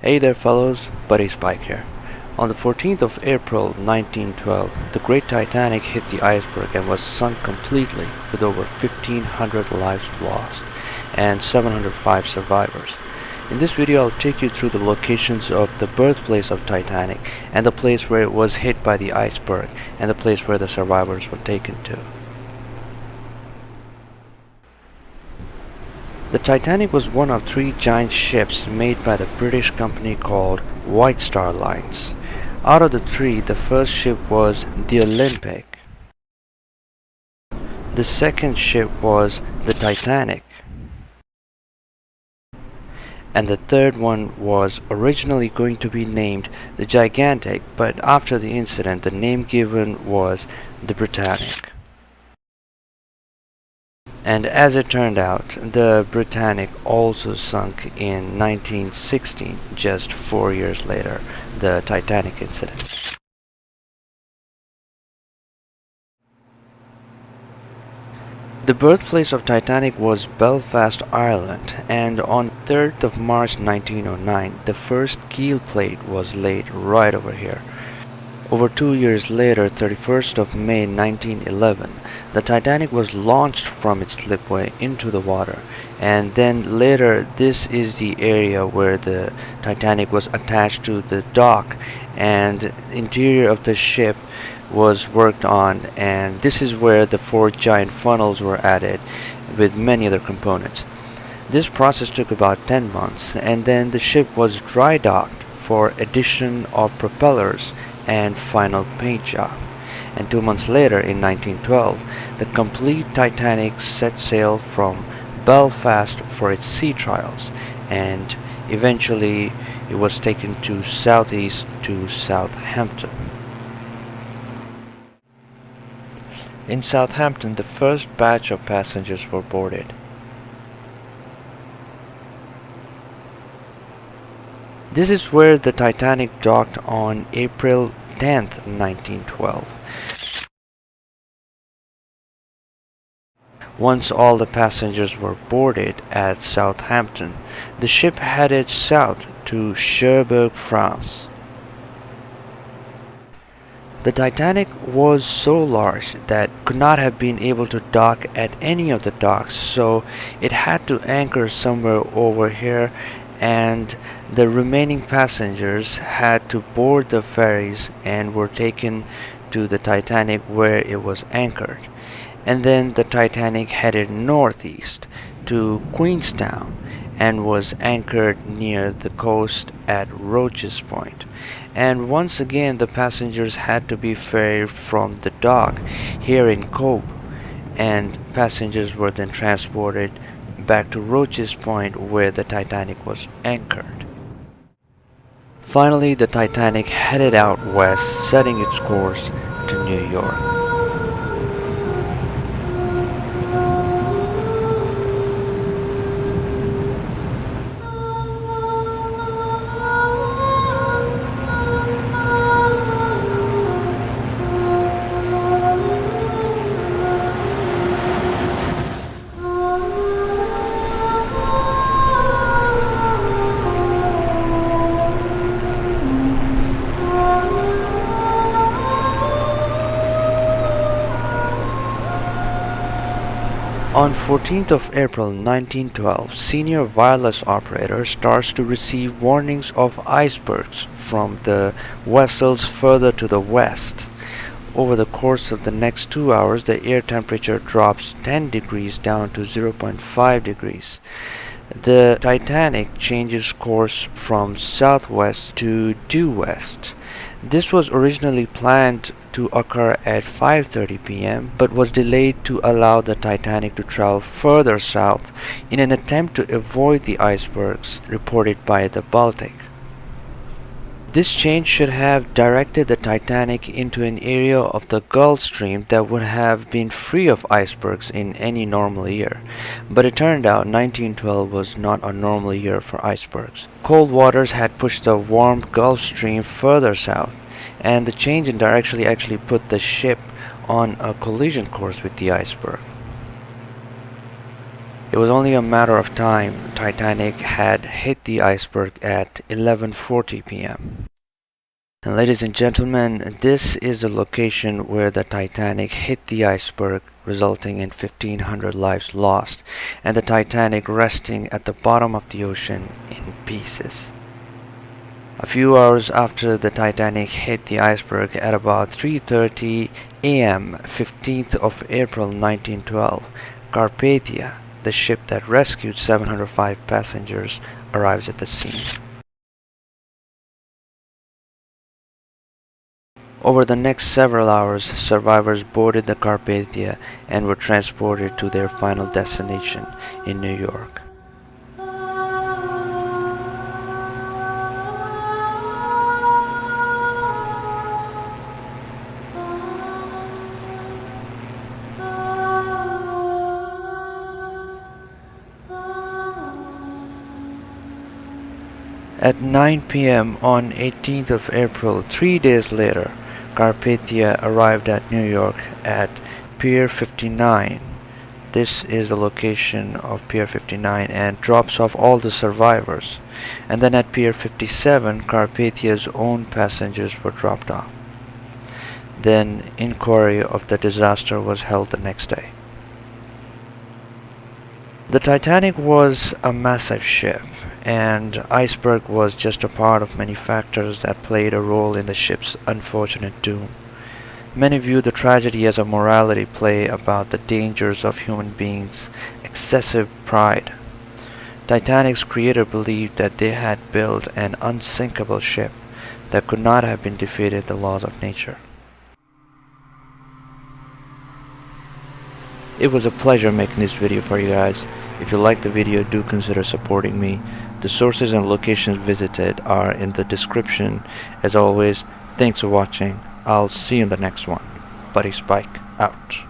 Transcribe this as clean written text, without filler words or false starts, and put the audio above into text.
Hey there fellows, Buddy Spike here. On the 14th of April 1912, the Great Titanic hit the iceberg and was sunk completely with over 1,500 lives lost and 705 survivors. In this video I'll take you through the locations of the birthplace of Titanic and the place where it was hit by the iceberg and the place where the survivors were taken to. The Titanic was one of three giant ships made by the British company called White Star Lines. Out of the three, the first ship was the Olympic. The second ship was the Titanic. And the third one was originally going to be named the Gigantic, but after the incident the name given was the Britannic. And as it turned out, the Britannic also sunk in 1916, just 4 years later, the Titanic incident. The birthplace of Titanic was Belfast, Ireland, and on 3rd of March 1909, the first keel plate was laid right over here. Over 2 years later, 31st of May 1911, the Titanic was launched from its slipway into the water, and then later this is the area where the Titanic was attached to the dock and the interior of the ship was worked on, and this is where the 4 giant funnels were added with many other components. This process took about 10 months, and then the ship was dry docked for addition of propellers and final paint job. And 2 months later, in 1912, the complete Titanic set sail from Belfast for its sea trials, and eventually it was taken to southeast to Southampton. In Southampton, the first batch of passengers were boarded. This is where the Titanic docked on April 10th, 1912. Once all the passengers were boarded at Southampton, the ship headed south to Cherbourg, France. The Titanic was so large that it could not have been able to dock at any of the docks, so it had to anchor somewhere over here, and the remaining passengers had to board the ferries and were taken to the Titanic where it was anchored. And then the Titanic headed northeast to Queenstown and was anchored near the coast at Roches Point. And once again the passengers had to be ferried from the dock here in Cobh, and passengers were then transported back to Roches Point where the Titanic was anchored. Finally, the Titanic headed out west, setting its course to New York. On 14th of April 1912, senior wireless operator starts to receive warnings of icebergs from the vessels further to the west. Over the course of the next 2 hours, the air temperature drops 10 degrees down to 0.5 degrees. The Titanic changes course from southwest to due west. This was originally planned to occur at 5:30 p.m. but was delayed to allow the Titanic to travel further south in an attempt to avoid the icebergs reported by the Baltic. This change should have directed the Titanic into an area of the Gulf Stream that would have been free of icebergs in any normal year, but it turned out 1912 was not a normal year for icebergs. Cold waters had pushed the warm Gulf Stream further south, and the change in direction actually put the ship on a collision course with the iceberg. It was only a matter of time. Titanic had hit the iceberg at 11:40 p.m. And ladies and gentlemen, this is the location where the Titanic hit the iceberg, resulting in 1,500 lives lost, and the Titanic resting at the bottom of the ocean in pieces. A few hours after the Titanic hit the iceberg at about 3:30 a.m. 15th of April 1912, Carpathia, the ship that rescued 705 passengers, arrives at the scene. Over the next several hours, survivors boarded the Carpathia and were transported to their final destination in New York. At 9 p.m. on 18th of April, 3 days later, Carpathia arrived at New York at Pier 59. This is the location of Pier 59 and drops off all the survivors. And then at Pier 57, Carpathia's own passengers were dropped off. Then inquiry of the disaster was held the next day. The Titanic was a massive ship, and iceberg was just a part of many factors that played a role in the ship's unfortunate doom. Many view the tragedy as a morality play about the dangers of human beings' excessive pride. Titanic's creator believed that they had built an unsinkable ship that could not have been defeated the laws of nature. It was a pleasure making this video for you guys. If you liked the video, do consider supporting me. The sources and locations visited are in the description. As always, thanks for watching. I'll see you in the next one. Buddy Spike out.